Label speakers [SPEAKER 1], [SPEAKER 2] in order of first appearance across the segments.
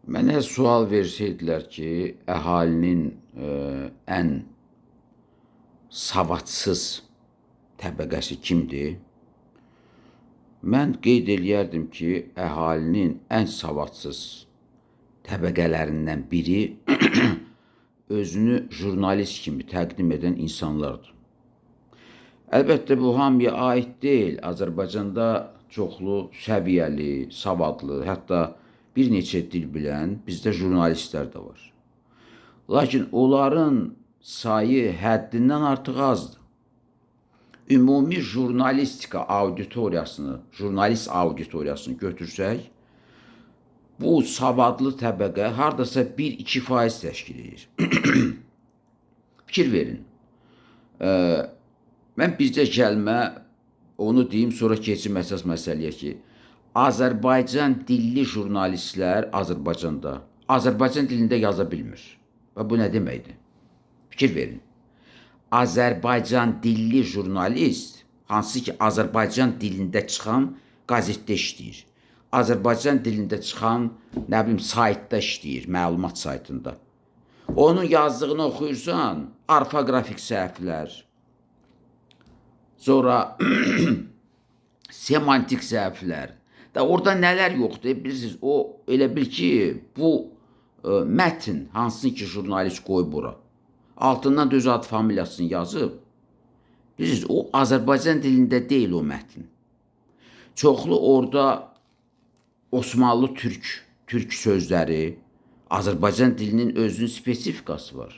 [SPEAKER 1] Mənə sual versəydilər ki, əhalinin ən savadsız təbəqəsi kimdir? Mən qeyd eləyərdim ki, əhalinin ən savadsız təbəqələrindən biri özünü jurnalist kimi təqdim edən insanlardır. Əlbəttə, bu hamıya aid deyil. Azərbaycanda çoxlu səviyyəli, savadlı, hətta bir neçə dil bilən bizdə jurnalistlər də var. Lakin onların sayı həddindən artıq azdır. Ümumi jurnalistika auditoriyasını, jurnalist auditoriyasını götürsək, bu savadlı təbəqə hardasa 1-2% təşkil edir. Fikir verin. Mən bircə kəlmə onu deyim, sonra keçim əsas məsələyə ki, Azərbaycan dilli jurnalistlər Azərbaycanda Azərbaycan dilində yaza bilmir. Və bu nə deməkdir? Fikir verin. Azərbaycan dilli jurnalist, hansı ki Azərbaycan dilində çıxan qəzetdə işləyir. Azərbaycan dilində çıxan, nə bilim, saytda işləyir, məlumat saytında. Onun yazdığını oxuyursan, orfoqrafik səhvlər, sonra semantik səhvlər. Da orada nələr yoxdur, bilirsiniz, o elə bil ki, bu mətn, hansını ki jurnalist qoyub bura, altından da öz ad familiyasını yazıb, bilirsiniz, o Azərbaycan dilində deyil o mətn. Çoxlu orada Osmanlı türk sözləri, Azərbaycan dilinin özünün spesifikası var.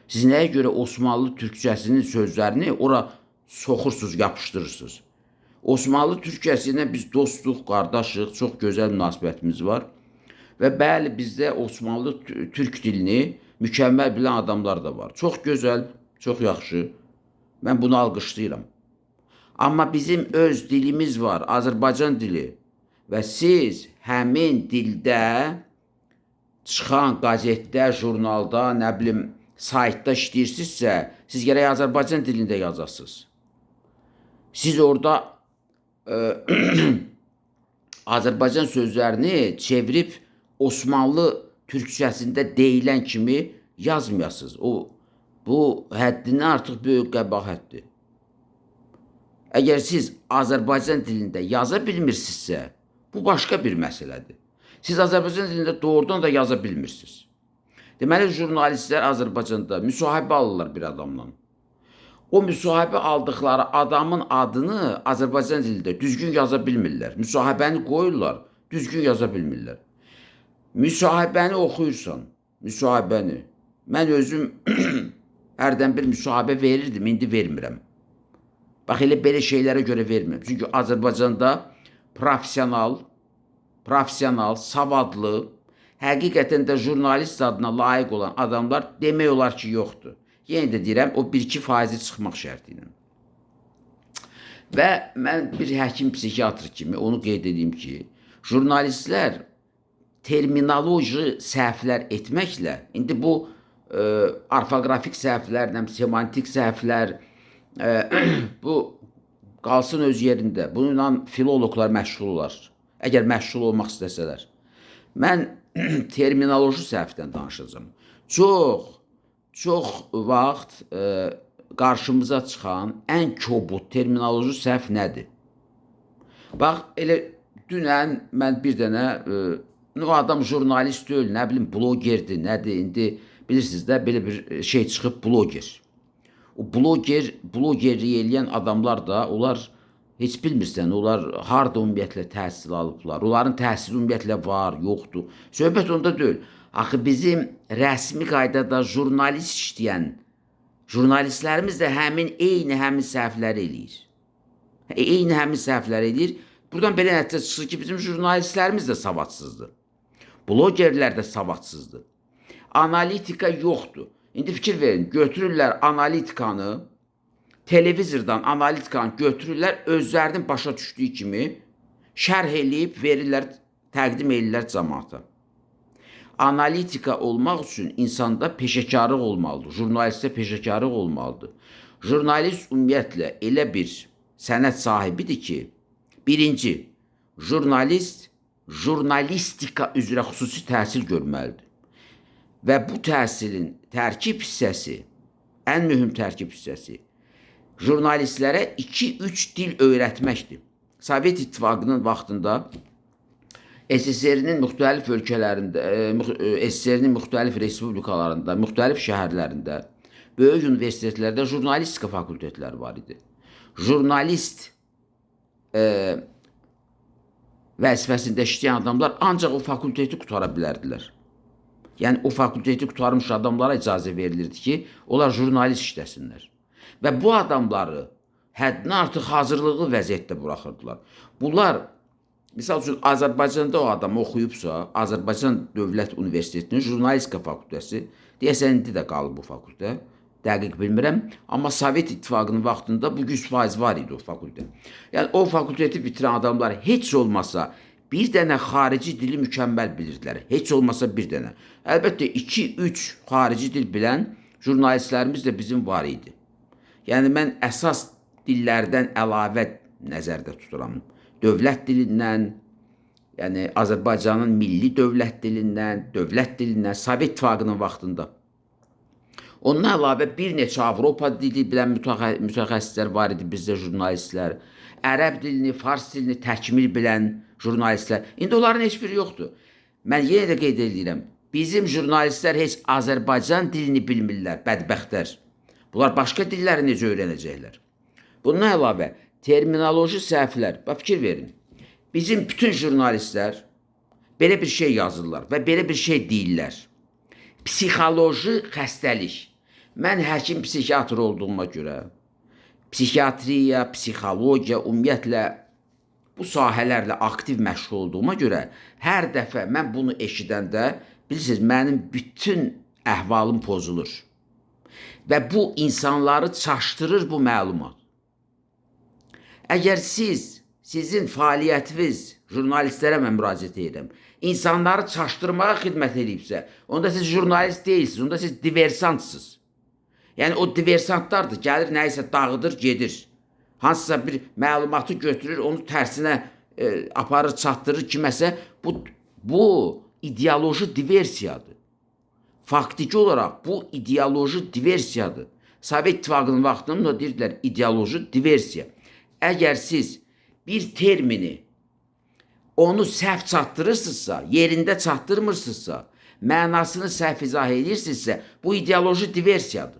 [SPEAKER 1] Siz nəyə görə Osmanlı türkçəsinin sözlərini ora soxursunuz, yapışdırırsınız? Osmanlı türkçəsi ilə biz dostuq, qardaşıq, çox gözəl münasibətimiz var. Və bəli, bizdə Osmanlı türk dilini mükəmməl bilən adamlar da var. Çox gözəl, çox yaxşı. Mən bunu alqışlayıram. Amma bizim öz dilimiz var, Azərbaycan dili. Və siz həmin dildə çıxan qəzetdə, jurnalda, nə bilim, saytda işləyirsinizsə, siz gərək Azərbaycan dilində yazasınız. Siz orada Azərbaycan sözlərini çevirib Osmanlı türkçəsində deyilən kimi yazmayasınız. Bu həddindən artıq böyük qəbahətdir. Əgər siz Azərbaycan dilində yaza bilmirsinizsə, bu başqa bir məsələdir. Siz Azərbaycan dilində doğrudan da yaza bilmirsiniz. Deməli, jurnalistlər Azərbaycanda müsahibə alırlar bir adamla. O müsahibə aldıqları adamın adını Azərbaycan dilində düzgün yaza bilmirlər. Müsahibəni qoyurlar, düzgün yaza bilmirlər. Müsahibəni oxuyursan, müsahibəni. Mən özüm hərdən bir müsahibə verirdim, indi vermirəm. Bax, elə belə şeylərə görə vermirəm. Çünki Azərbaycanda professional, savadlı, həqiqətən də jurnalist adına layiq olan adamlar demək olar ki, yoxdur. Yenə də deyirəm, o 1-2% çıxmaq şərti ilə. Və mən bir həkim, psixiatr kimi onu qeyd edeyim ki, jurnalistlər terminoloji səhvlər etməklə, indi bu orfoqrafik səhvlər, semantik səhvlər, bu qalsın öz yerində. Bununla filoloqlar məşğul olar. Əgər məşğul olmaq istəsələr. Mən terminoloji səhvdən danışacağım. Çox vaxt qarşımıza çıxan ən kobud terminoloji səhv nədir? Bax, elə dünən mən bir dənə, o adam jurnalist deyil, nə bilim, blogerdir, nədir? İndi bilirsiniz də, belə bir şey çıxıb, bloger. O blogerlik eləyən adamlar da, onlar heç bilmirsən, onlar harda ümumiyyətlə təhsil alıblar. Onların təhsili ümumiyyətlə var, yoxdur. Söhbət onda deyil. Axı bizim rəsmi qaydada jurnalist işləyən jurnalistlərimiz də eyni səhvləri eləyir. Eyni həmin səhvləri eləyir. Buradan belə nəticə çıxır ki, bizim jurnalistlərimiz də savadsızdır. Blogerlər də savadsızdır. Analitika yoxdur. İndi fikir verin, götürürlər analitikanı, televizordan analitikanı götürürlər, özlərinin başa düşdüyü kimi şərh eləyib verirlər, təqdim edirlər cəmaata. Analitika olmaq üçün insanda peşəkarlıq olmalıdır, jurnalistdə peşəkarlıq olmalıdır. Jurnalist ümumiyyətlə elə bir sənət sahibidir ki, birinci, jurnalist jurnalistika üzrə xüsusi təhsil görməlidir. Və bu təhsilin tərkib hissəsi, ən mühüm tərkib hissəsi, jurnalistlərə 2-3 dil öyrətməkdir. Sovet İttifaqının vaxtında SSR-nin müxtəlif ölkələrində, SSR-nin müxtəlif respublikalarında, müxtəlif şəhərlərində, böyük universitetlərdə jurnalistika fakültetləri var idi. Jurnalist vəzifəsində işləyən adamlar ancaq o fakülteti qutara bilərdilər. Yəni, o fakülteti qutarmış adamlara icazə verilirdi ki, onlar jurnalist işləsinlər. Və bu adamları həddindən artıq hazırlığı vəziyyətdə buraxırdılar. Bunlar, misal üçün, Azərbaycanda o adam oxuyubsa, Azərbaycan Dövlət Universitetinin jurnalistika fakültəsi, deyəsən, indi də qalıb bu fakültə, dəqiq bilmirəm, amma Sovet İttifaqının vaxtında bu 100% var idi o fakültə. Yəni, o fakülteti bitirən adamlar heç olmasa bir dənə xarici dili mükəmməl bilirdilər. Heç olmasa bir dənə. Əlbəttə, 2-3 xarici dil bilən jurnalistlərimiz də bizim var idi. Yəni, mən əsas dillərdən əlavə nəzərdə tuturam. Dövlət dilindən, yəni Azərbaycanın milli dövlət dilindən, Sovet İttifaqının vaxtında. Ondan əlavə bir neçə Avropa dili bilən mütəxəssislər var idi bizdə jurnalistlər. Ərəb dilini, fars dilini təkmil bilən jurnalistlər. İndi onların heç biri yoxdur. Mən yenə də qeyd edirəm. Bizim jurnalistlər heç Azərbaycan dilini bilmirlər, bədbəxtlər. Bunlar başqa dilləri necə öyrənəcəklər? Bundan əlavə, terminoloji səhvlər. Fikir verin. Bizim bütün jurnalistlər belə bir şey yazırlar və belə bir şey deyirlər. Psixoloji xəstəlik. Mən həkim psixiatr olduğuma görə, psixiatriya, psixologiya, ümumiyyətlə, bu sahələrlə aktiv məşğul olduğuma görə hər dəfə mən bunu eşidəndə, bilirsiniz, mənim bütün əhvalım pozulur. Və bu insanları çaşdırır bu məlumat. Əgər sizin fəaliyyətiniz, jurnalistlərə mən müraciət edirəm, insanları çaşdırmağa xidmət edibsə, onda siz jurnalist deyilsiniz, onda siz diversantsınız. Yəni, o diversantlardır, gəlir, nəyisə dağıdır, gedir. Hansısa bir məlumatı götürür, onu tərsinə aparır, çatdırır kiməsə. Bu ideoloji diversiyadır. Faktiki olaraq bu ideoloji diversiyadır. Sovet İttifaqının vaxtında deyirdilər ideoloji diversiya. Əgər siz bir termini, onu səhv çatdırırsınızsa, yerində çatdırmırsınızsa, mənasını səhv izah edirsinizsə, bu ideoloji diversiyadır.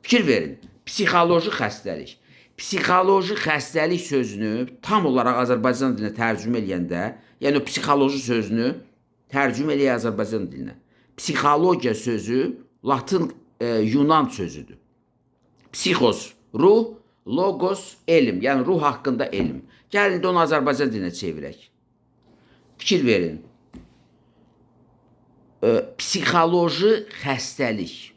[SPEAKER 1] Fikir verin, psixoloji xəstəlik. Psixoloji xəstəlik sözünü tam olaraq Azərbaycan dilinə tərcümə eləyəndə, yəni o psixoloji sözünü tərcümə eləyək Azərbaycan dilinə. Psixologiya sözü Latın, Yunan sözüdür. Psixos, ruh, logos, elm, yəni ruh haqqında elm. Gəlin də onu Azərbaycan dilinə çevirək. Fikir verin. Psixoloji xəstəlik.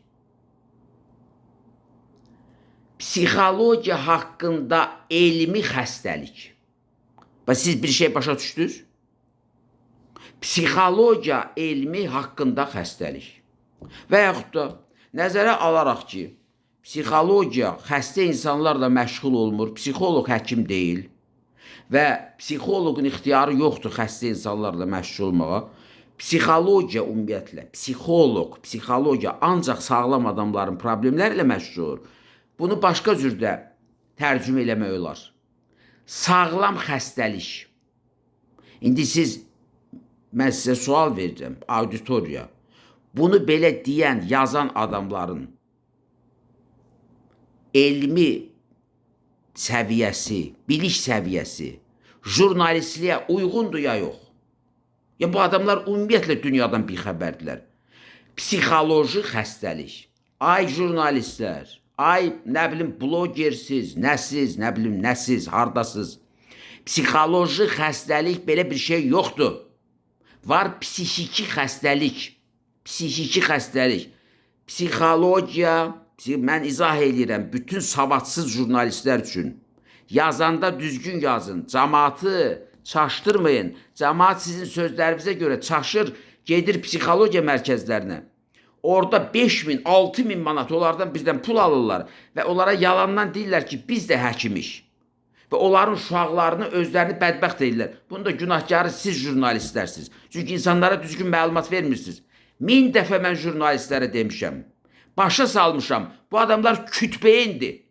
[SPEAKER 1] Psixologiya haqqında elmi xəstəlik. Siz bir şey başa düşdünüz? Psixologiya elmi haqqında xəstəlik. Və yaxud da nəzərə alaraq ki, psixologiya xəstə insanlarla məşğul olmur, psixoloq həkim deyil və psixoloqun ixtiyarı yoxdur xəstə insanlarla məşğul olmağa. Psixologiya ümumiyyətlə, psixologiya ancaq sağlam adamların problemləri ilə məşğul olur. Bunu başqa cürdə tərcümə eləmək olar. Sağlam xəstəlik. İndi mən sizə sual verəcəm, auditoriya. Bunu belə deyən, yazan adamların elmi səviyyəsi, bilik səviyyəsi jurnalistliyə uyğundur ya yox? Ya bu adamlar ümumiyyətlə dünyadan bir xəbərdilər. Psixoloji xəstəlik. Ay jurnalistlər, ay, nə bilim, blogersiz, nəsiz, hardasız. Psixoloji xəstəlik belə bir şey yoxdur. Var psixiki xəstəlik. Psixologiya, mən izah edirəm, bütün savadsız jurnalistlər üçün. Yazanda düzgün yazın, cəmaatı çaşdırmayın. Cəmaat sizin sözlərinizə görə çaşır, gedir psixologiya mərkəzlərinə. Orada 5.000, 6.000 manat onlardan birdən pul alırlar və onlara yalandan deyirlər ki, biz də həkimiş. və onların uşaqlarını özlərini bədbəxt edirlər. Bunun da günahkarı siz jurnalistlərsiniz. Çünki insanlara düzgün məlumat vermirsiniz. 1000 dəfə mən jurnalistlərə demişəm. Başa salmışam. Bu adamlar kütbeyindir.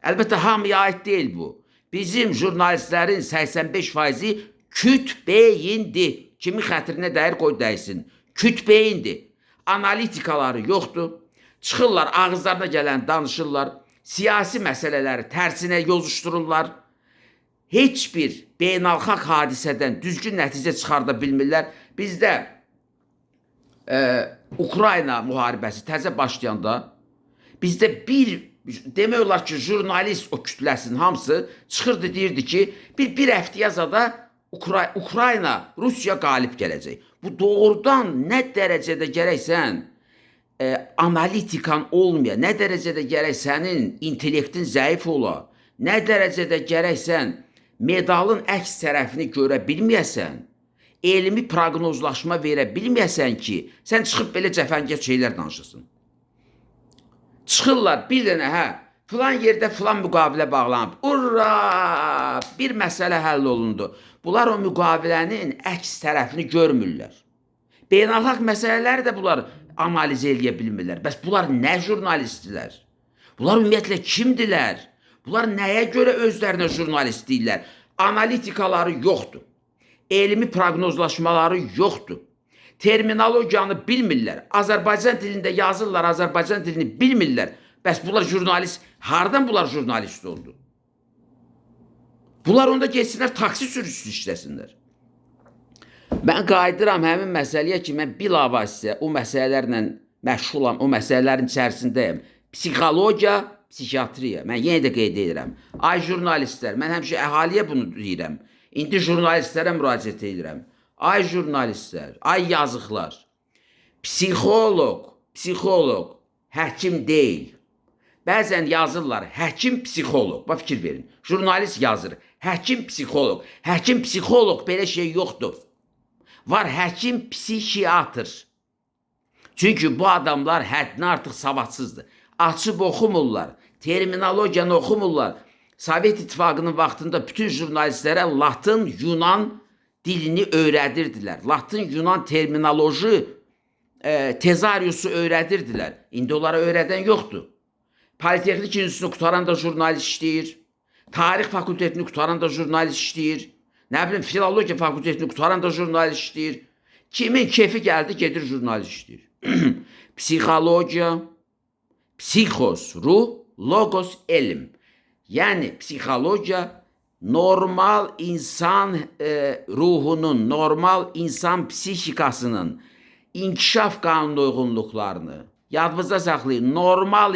[SPEAKER 1] Əlbəttə hamıya aid deyil bu. Bizim jurnalistlərin 85%-i kütbeyindir. Kimin xətrinə dəyir qoy dəysin. Kütbeyindir. Analitikaları yoxdur. Çıxırlar, ağızlarına gələn danışırlar. Siyasi məsələləri tərsinə yozuşdururlar. Heç bir beynəlxalq hadisədən düzgün nəticə çıxarda bilmirlər. Bizdə Ukrayna müharibəsi təzə başlayanda bizdə demək olar ki, jurnalist o kütləsinin hamısı çıxırdı, deyirdi ki, bir həftəyə zada Ukrayna, Rusiya qalib gələcək. Bu doğrudan nə dərəcədə gərəksən analitikan olmayan, nə dərəcədə gərək sənin intellektin zəif ola, nə dərəcədə gərəksən medalın əks tərəfini görə bilməyəsən, elmi proqnozlaşma verə bilməyəsən ki, sən çıxıb belə cəfəngiyat şeylər danışırsın. Çıxırlar bir dənə, filan yerdə filan müqavilə bağlanıb, urra, bir məsələ həll olundu. Bunlar o müqavilənin əks tərəfini görmürlər. Beynəlxalq məsələləri də bunlar analiz eləyə bilmirlər. Bəs bunlar nə jurnalistdirlər? Bunlar ümumiyyətlə kimdirlər? Bunlar nəyə görə özlərinə jurnalist deyirlər? Analitikaları yoxdur. Elmi proqnozlaşmaları yoxdur. Terminologiyanı bilmirlər. Azərbaycan dilində yazırlar, Azərbaycan dilini bilmirlər. Bəs bunlar jurnalist, hardan bunlar jurnalist oldu? Bunlar onda geçsinlər, taksi sürücüsü işləsinlər. Mən qayıdıram həmin məsələyə ki, mən bilavasitə o məsələlərlə məşğulam, o məsələlərin içərisindəyim. Psixologiya, psixiatriya. Mən yenə də qeyd edirəm. Ay jurnalistlər, mən həmişə əhaliyə bunu deyirəm. İndi jurnalistlərə müraciət edirəm. Ay jurnalistlər, ay yazıqlar. Psixoloq həkim deyil. Bəzən yazırlar, həkim psixoloq. Bax, fikir verin. Jurnalist yazır, həkim psixoloq. Həkim psixoloq belə şey yoxdur. Var həkim psixiatr. Çünki bu adamlar həddini artıq savadsızdır. Açıb oxumurlar, terminologiyanı oxumurlar. Sovet İttifaqının vaxtında bütün jurnalistlərə Latın, Yunan dilini öyrədirdilər. Latın, Yunan terminoloji tezariusu öyrədirdilər. İndi onlara öyrədən yoxdur. Politexnik İnstitutunu qutaran da jurnalist işləyir. Tarix fakültetini qutaran da jurnalist işləyir. Nə bilim, filologiya fakültetini qutaran da jurnalist işləyir. Kimin kefi gəldi, gedir jurnalist işləyir. Psixologiya, psixos, ruh, logos, elm. Yəni, psixologiya normal insan ruhunun, normal insan psixikasının inkişaf qanunu uyğunluqlarını, yadınızda saxlayın, normal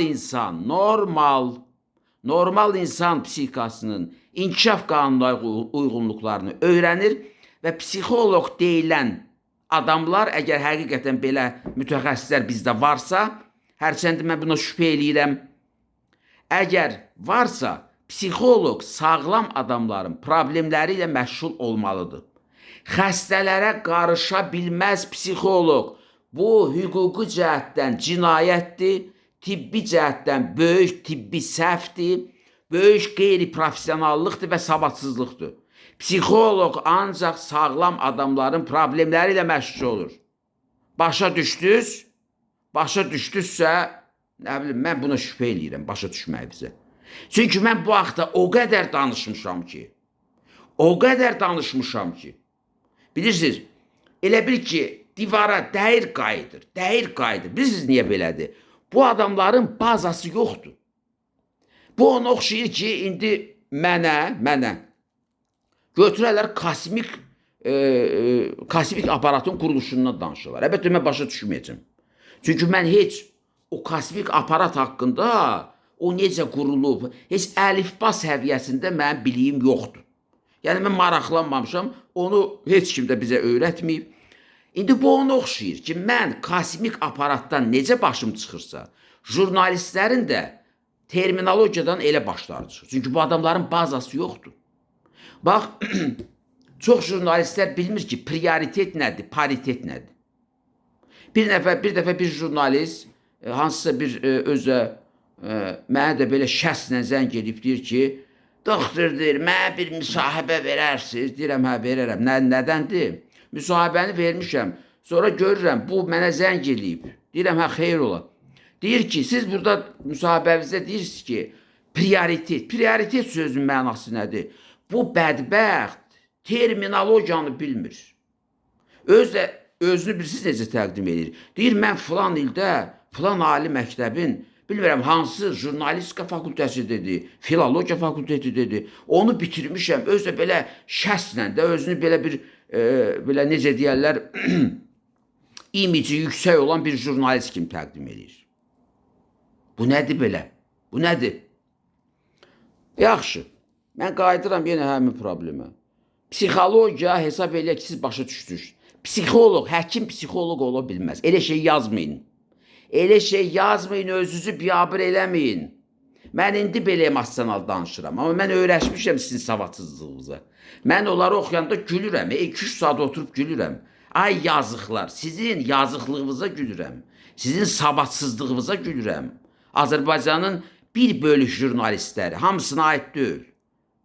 [SPEAKER 1] insan psixikasının inkişaf qanununa uyğunluqlarını öyrənir və psixoloq deyilən adamlar, əgər həqiqətən belə mütəxəssislər bizdə varsa, hərçənd mən buna şübhə eləyirəm, əgər varsa, psixoloq sağlam adamların problemləri ilə məşğul olmalıdır. Xəstələrə qarışa bilməz psixoloq. Bu, hüquqi cəhətdən cinayətdir, tibbi cəhətdən böyük tibbi səhvdir, böyük qeyri-professionallıqdır və savadsızlıqdır. Psixoloq ancaq sağlam adamların problemləri ilə məşğul olur. Başa düşdünüz? Başa düşdünüzsə, nə bilim, mən buna şübhə eləyirəm, başa düşməyibizə. Çünki mən bu haqda o qədər danışmışam ki, bilirsiniz, elə bil ki, divara dəyir qayıdır. Bilirsiniz niyə belədir? Bu adamların bazası yoxdur. Bu ona oxşayır ki, indi mənə götürərlər kosmik aparatın quruluşundan danışırlar. Əlbəttə, mən başa düşməyəcəm. Çünki mən heç o kosmik aparat haqqında, o necə qurulub, heç əlifba səviyyəsində mənim biliyim yoxdur. Yəni, mən maraqlanmamışam, onu heç kim də bizə öyrətməyib. İndi bu ona oxşayır ki, mən kosmik aparatdan necə başım çıxırsa, jurnalistlərin də terminologiyadan elə başları çıxır. Çünki bu adamların bazası yoxdur. Bax, çox jurnalistlər bilmir ki, prioritet nədir, paritet nədir. Bir dəfə bir jurnalist, hansısa bir özə, mənə də belə şəxslə zəng edib deyir ki, Doktor deyir, mənə bir müsahibə verərsiniz. Deyirəm, hə, verərəm. Nədəndir? Müsahibəni vermişəm. Sonra görürəm, bu mənə zəng eləyib. Deyirəm, hə, xeyir ola. Deyir ki, siz burada müsahibənizdə deyirsiniz ki, prioritet. Prioritet sözünün mənası nədir? Bu bədbəxt terminologiyanı bilmir. Özünü bilirsiniz necə təqdim edir. Deyir, mən filan ildə, filan ali məktəbin, bilmirəm, hansı jurnalistika fakültəsi dedi, filologiya fakültəsi dedi. Onu bitirmişəm. Özü belə şəslə də, özünü belə bir, belə necə deyərlər, imici yüksək olan bir jurnalist kimi təqdim edir. Bu nədir belə? Bu nədir? Yaxşı, mən qayıdıram yenə həmin problemə. Psixologiya hesab eləyək ki, siz başa düşdünüz. Psixoloq, həkim psixoloq ola bilməz. Elə şey yazmayın. Elə şey yazmayın, özünüzü biabır eləməyin. Mən indi belə emosional danışıram, amma mən öyrəşmişəm sizin savadsızlığınıza. Mən onları oxuyanda gülürəm, 2-3 saat oturub gülürəm. Ay yazıqlar, sizin yazıqlığınıza gülürəm. Sizin savadsızlığınıza gülürəm. Azərbaycanın bir bölük jurnalistləri, hamısına aid deyil.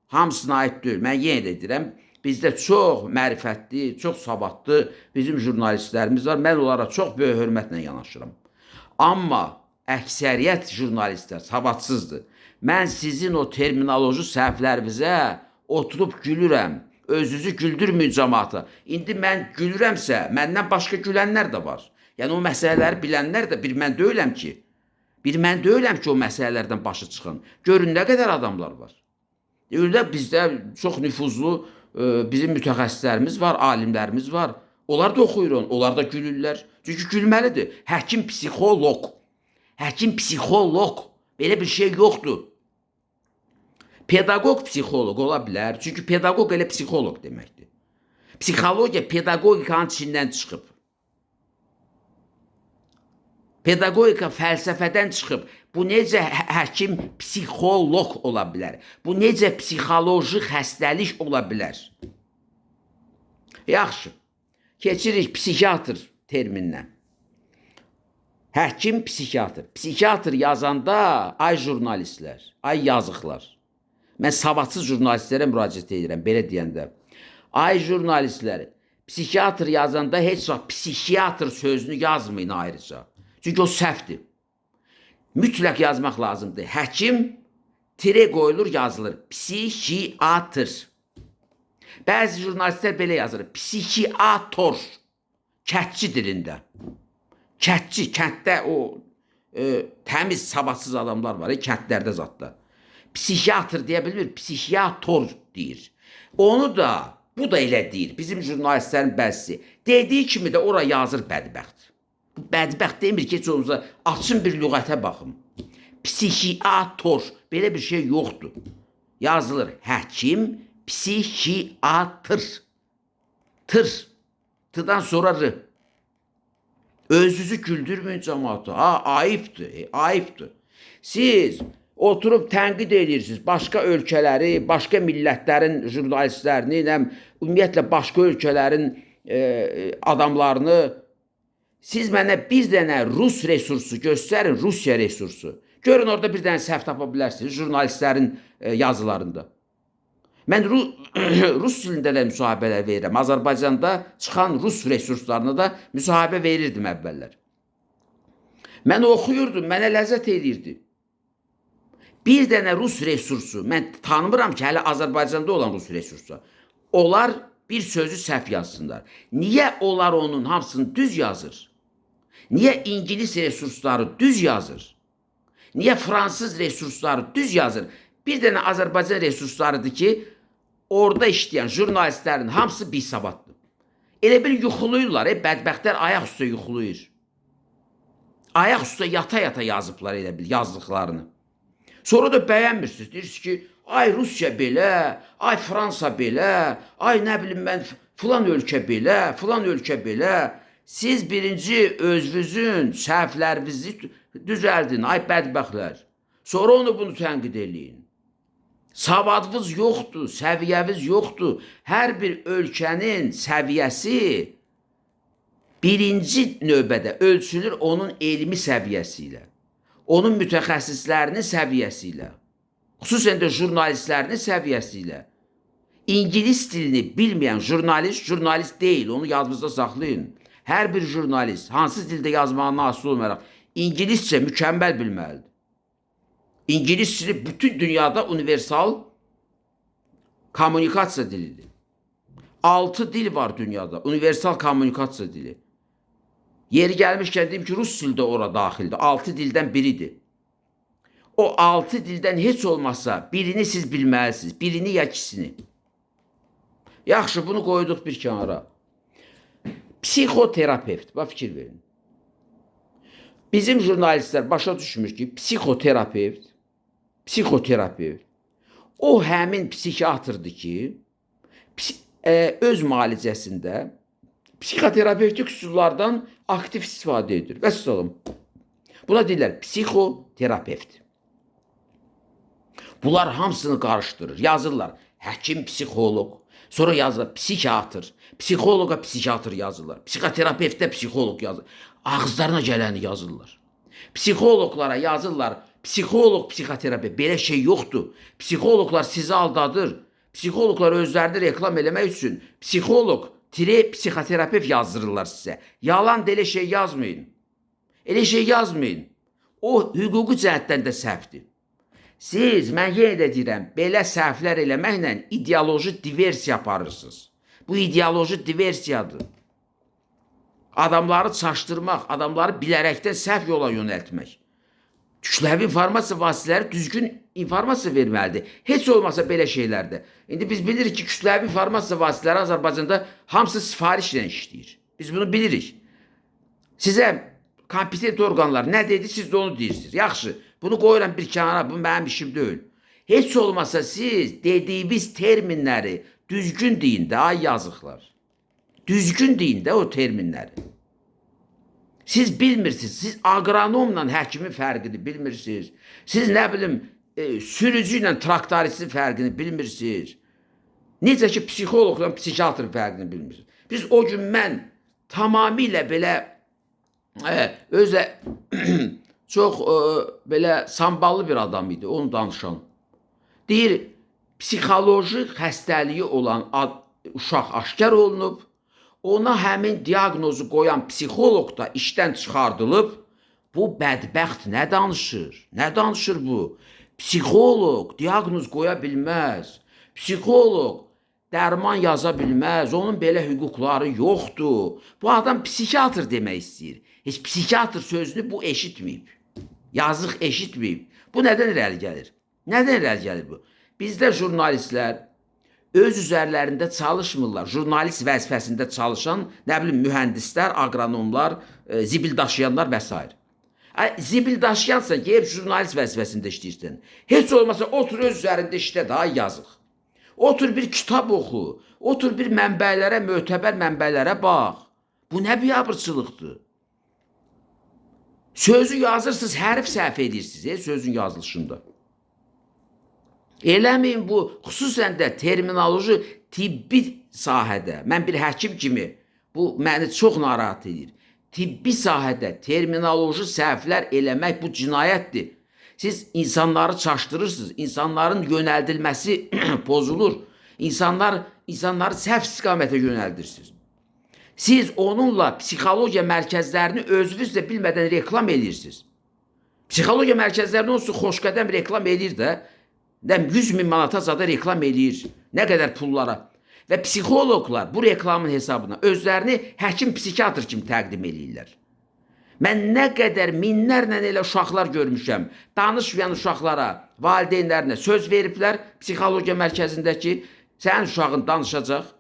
[SPEAKER 1] Hamısına aid deyil. Mən yenə də deyirəm, bizdə çox mərifətli, çox savadlı bizim jurnalistlərimiz var. Mən onlara çox böyük hörmətlə yanaşıram. Amma əksəriyyət jurnalistlər savadsızdır. Mən sizin o terminoloji səhvlərinizə oturub gülürəm. Özünüzü güldürməyin cəmaata. İndi mən gülürəmsə, məndən başqa gülənlər də var. Yəni o məsələləri bilənlər də bir mən deyiləm ki. Bir mən deyiləm ki, o məsələlərdən başı çıxın. Görün nə qədər adamlar var. Öyle bizdə çox nüfuzlu bizim mütəxəssislərimiz var, alimlərimiz var. Onlar da oxuyur onu, onlar da gülürlər. Çünki gülməlidir. Həkim psixoloq. Həkim psixoloq. Belə bir şey yoxdur. Pedaqoq psixoloq ola bilər. Çünki pedaqoq elə psixoloq deməkdir. Psixologiya pedagogikanın içindən çıxıb. Pedagogika fəlsəfədən çıxıb. Bu necə həkim psixoloq ola bilər? Bu necə psixoloji xəstəlik ola bilər? Yaxşı. Keçirik psixiatr termininə. Həkim psixiatr. Psixiatr yazanda ay jurnalistlər, ay yazıqlar. Mən savadsız jurnalistlərə müraciət edirəm, belə deyəndə. Ay jurnalistlər, psixiatr yazanda heç vaxt psixiatr sözünü yazmayın ayrıca. Çünki o səhvdir. Mütləq yazmaq lazımdır. Həkim tire qoyulur, yazılır. Psixiatr. Bəzi jurnalistlər belə yazır. Psixiator. Kətçi dilində. Kətçi, kənddə o təmiz, savadsız adamlar var. Kəndlərdə zatda. Psixiatr deyə bilmir, psixiator deyir. Onu da, bu da elə deyir. Bizim jurnalistlərin bəzisi. Dediyi kimi də ora yazır bədbəxt. Bu bədbəxt demir ki, heç olmasa açın bir lüğətə baxın. Psixiator. Belə bir şey yoxdur. Yazılır. Həkim, psixiatr. Tır. Tıdan sonra rı. Özünüzü güldürməyin cəmaatı. Ha, ayıbdır. Ayıbdır. Siz oturub tənqid edirsiniz başqa ölkələri, başqa millətlərin jurnalistlərini, ümumiyyətlə başqa ölkələrin adamlarını. Siz mənə bir dənə Rus resursu göstərin, Rusiya resursu. Görün orada bir dənə səhv tapa bilərsiniz jurnalistlərin yazılarında. Mən Rus dilində də müsahibələr verirəm. Azərbaycanda çıxan Rus resurslarına da müsahibə verirdim əvvəllər. Mən oxuyurdum, mənə ləzzət edirdi. Bir dənə Rus resursu, mən tanımıram ki, hələ Azərbaycanda olan Rus resursu. Onlar bir sözü səhv yazsınlar. Niyə onlar onun hamısını düz yazır? Niyə İngilis resursları düz yazır? Niyə Fransız resursları düz yazır? Bir dənə Azərbaycan resurslarıdır ki, orada işləyən jurnalistlərin hamısı bisavaddır. Elə bir yuxuluyurlar, bədbəxtlər ayaq üstə yuxuluyur. Ayaq üstə yata-yata yazıblar elə bil yazdıqlarını. Sonra da bəyənmirsiniz. Deyirsiniz ki, ay Rusiya belə, ay Fransa belə, ay nə bilim mən filan ölkə belə, filan ölkə belə. Siz birinci özünüzün səhvlərinizi düzəldin, ay bədbəxtlər. Sonra onu bunu tənqid eləyin. Savadınız yoxdur, səviyyəniz yoxdur. Hər bir ölkənin səviyyəsi birinci növbədə ölçülür onun elmi səviyyəsi ilə, onun mütəxəssislərinin səviyyəsi ilə. Xüsusən də jurnalistlərinin səviyyəsi ilə. İngilis dilini bilməyən jurnalist deyil. Onu yadınızda saxlayın. Hər bir jurnalist hansı dildə yazmağına asılı olmayaraq İngiliscə mükəmməl bilməlidir. İngilis dili bütün dünyada universal kommunikasiya dilidir. 6 dil var dünyada. Universal kommunikasiya dili. Yeri gəlmişkən deyim ki, Rus dili də ora daxildir. 6 dildən biridir. O 6 dildən heç olmasa birini siz bilməlisiniz. Birini ya ikisini. Yaxşı, bunu qoyduq bir kənara. Psixoterapevt, bax fikir verin. Bizim jurnalistlər başa düşmür ki, psixoterapevt o həmin psixiatrdır ki, öz müalicəsində psixoterapevtik üsullardan aktiv istifadə edir. Vəssalam. Buna deyirlər psixoterapevt. Bunlar hamısını qarışdırır, yazırlar. Həkim, psixoloq, sonra yazırlar psixiatr, psixoloqa psixiatr yazırlar, psixoterapevtdə psixoloq yazırlar. Ağızlarına gələni yazırlar. Psixoloqlara yazırlar, psixoloq, psixoterapevt. Belə şey yoxdur. Psixoloqlar sizi aldadır. Psixoloqlar özlərini reklam eləmək üçün psixoloq, psixoterapevt yazdırırlar sizə. Yalan da elə şey yazmayın. Elə şey yazmayın. O, hüquqi cəhətdən də səhvdir. Siz, mən yenə də deyirəm, belə səhvlər eləməklə ideoloji diversiya aparırsınız. Bu ideoloji diversiyadır. Adamları çaşdırmaq, adamları bilərəkdən səhv yola yönəltmək. Kütləvi informasiya vasitələri düzgün informasiya verməlidir. Heç olmasa belə şeylərdə. İndi biz bilirik ki, kütləvi informasiya vasitələri Azərbaycanda hamısı sifarişlə işləyir. Biz bunu bilirik. Sizə kompetent orqanlar nə dedi, siz də onu deyirsiniz. Yaxşı, bunu qoyuram bir kənara, bu mənim işim deyil. Heç olmasa siz dediyiniz terminləri düzgün deyin də, ay yazıqlar. Düzgün deyin də o terminləri. Siz bilmirsiniz, siz agronomla həkimin fərqini bilmirsiniz. Siz nə bilim, sürücü ilə traktoristin fərqini bilmirsiniz. Necə ki, psixoloqla psixiatrın fərqini bilmirsiniz. Biz o gün mən tamamilə belə özə çox belə samballı bir adam idi, onu danışan. Deyir, psixoloji xəstəliyi olan uşaq aşkar olunub, ona həmin diaqnozu qoyan psixoloq da işdən çıxardılıb, bu bədbəxt nə danışır? Nə danışır bu? Psixoloq diaqnoz qoya bilməz. Psixoloq dərman yaza bilməz. Onun belə hüquqları yoxdur. Bu adam psixiatr demək istəyir. Heç psixiatr sözünü bu eşitməyib. Yazıq eşitməyib. Bu nədən irəli gəlir? Nədən irəli gəlir bu? Bizdə jurnalistlər öz üzərlərində çalışmırlar. Jurnalist vəzifəsində çalışan, nə bilim, mühəndislər, agronomlar, zibil daşıyanlar və s. Zibil daşıyansan ki, hep jurnalist vəzifəsində işləyirsən. Heç olmasa otur öz üzərində işlə, daha yazıq. Otur bir kitab oxu, otur bir mənbələrə, mötəbər mənbələrə bax. Bu nə biabırçılıqdır? Sözü yazırsınız, hərf səhv edirsiniz sözün yazılışında. Eləməyin bu, xüsusən də terminoloji tibbi sahədə, mən bir həkim kimi, bu məni çox narahat edir. Tibbi sahədə terminoloji səhvlər eləmək bu cinayətdir. Siz insanları çaşdırırsınız, insanların yönəldilməsi pozulur, insanları səhv istiqamətə yönəldirsiniz. Siz onunla psixologiya mərkəzlərini özünüz də bilmədən reklam edirsiniz. Psixologiya mərkəzlərini onsuz xoşqədəm reklam edir də, 100.000 manata zada reklam edir. Nə qədər pullara. Və psixoloqlar bu reklamın hesabına özlərini həkim psixiatr kimi təqdim edirlər. Mən nə qədər minlərlə elə uşaqlar görmüşəm. Danışmayan uşaqlara, valideynlərinə söz veriblər psixologiya mərkəzindəki sənin uşağın danışacaq.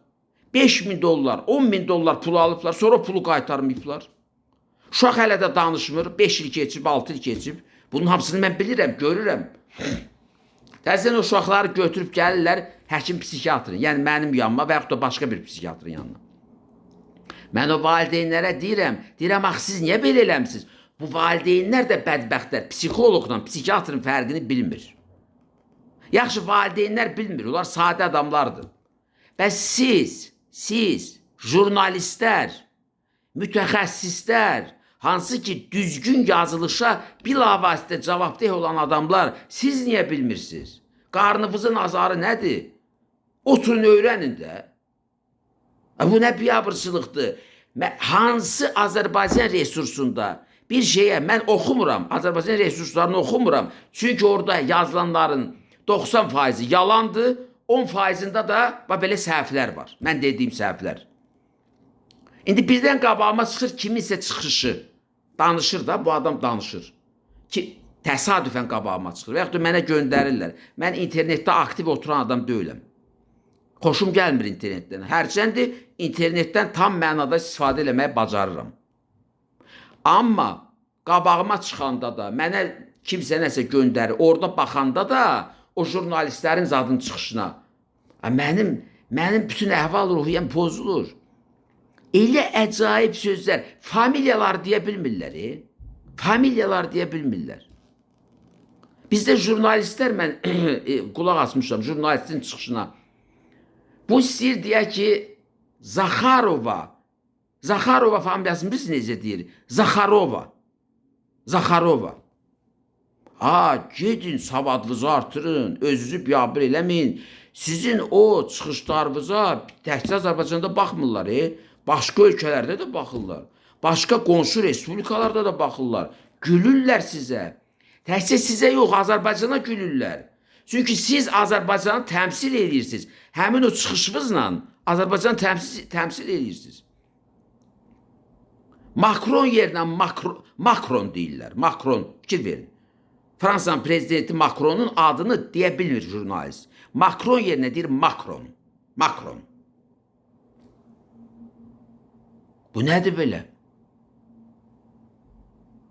[SPEAKER 1] 5.000 dollar, 10.000 dollar pul alıblar, sonra pulu qaytarmayıblar. Uşaq hələ də danışmır, 5 il keçib, 6 il keçib. Bunun hamısını mən bilirəm, görürəm. Təzən uşaqları götürüb gəlirlər həkim psixiatrın, yəni mənim yanıma və yaxud da başqa bir psixiatrın yanına. Mən o valideynlərə deyirəm, axı siz niyə belə eləmişsiniz? Bu valideynlər də bədbəxtlər, psixoloqla psixiatrın fərqini bilmir. Yaxşı, valideynlər bilmir, onlar sadə adamlardır. Bəs siz, jurnalistlər, mütəxəssislər, hansı ki düzgün yazılışa bilavasitə cavabdeh olan adamlar, siz niyə bilmirsiniz? Qarnınızın azarı nədir? Oturun öyrənin də. Bu nə biabırçılıqdır? Hansı Azərbaycan resursunda bir şeyə mən oxumuram, Azərbaycan resurslarını oxumuram. Çünki orada yazılanların 90% yalandır, 10%'ında da belə səhvlər var. Mən dediyim səhvlər. İndi birdən qabağıma çıxır kiminsə çıxışı. Danışır da, bu adam danışır. Ki, təsadüfən qabağıma çıxır. Və yaxud da mənə göndərirlər. Mən internetdə aktiv oturan adam deyiləm. Xoşum gəlmir internetdən. Hərçəndi internetdən tam mənada istifadə eləməyi bacarıram. Amma qabağıma çıxanda da, mənə kimsə nəsə göndərir, orada baxanda da o jurnalistlərin zadının çıxışına mənim bütün əhval-ruhiyyəm pozulur. Elə əcaib sözlər, familiyalar deyə bilmirlər. Familiyalar deyə bilmirlər. Bizdə jurnalistlər, mən qulaq asmışam jurnalistin çıxışına. Bu istəyir deyək ki, Zaxarova familiyasını biz necə deyir? Zaxarova. Gedin, savadınızı artırın, özünüzü biabır eləməyin. Sizin o çıxışlarınıza təkcə Azərbaycanda baxmırlar. Başqa ölkələrdə də baxırlar. Başqa qonşu respublikalarda da baxırlar. Gülürlər sizə. Təkcə sizə yox, Azərbaycana gülürlər. Çünki siz Azərbaycanı təmsil edirsiniz. Həmin o çıxışınızla Azərbaycanı təmsil edirsiniz. Makron yerinə Makron deyirlər. Makron, fikir verin. Fransanın prezidenti Makronun adını deyə bilmir jurnalist. Makron yerinə deyir Makron. Makron. Bu nədir belə?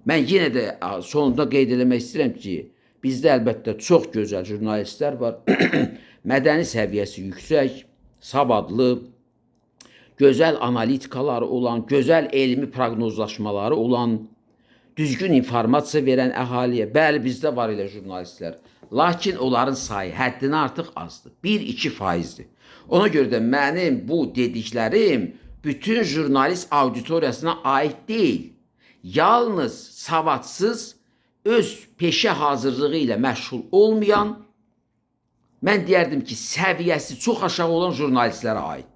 [SPEAKER 1] Mən yenə də sonunda qeyd eləmək istəyirəm ki, bizdə əlbəttə çox gözəl jurnalistlər var. Mədəni səviyyəsi yüksək, savadlı, gözəl analitikaları olan, gözəl elmi proqnozlaşmaları olan, düzgün informasiya verən əhaliyə. Bəli, bizdə var elə jurnalistlər. Lakin onların sayı həddindən artıq azdır. 1-2%'dir. Ona görə də mənim bu dediklərim bütün jurnalist auditoriyasına aid deyil. Yalnız savadsız, öz peşə hazırlığı ilə məşğul olmayan, mən deyərdim ki, səviyyəsi çox aşağı olan jurnalistlərə aid.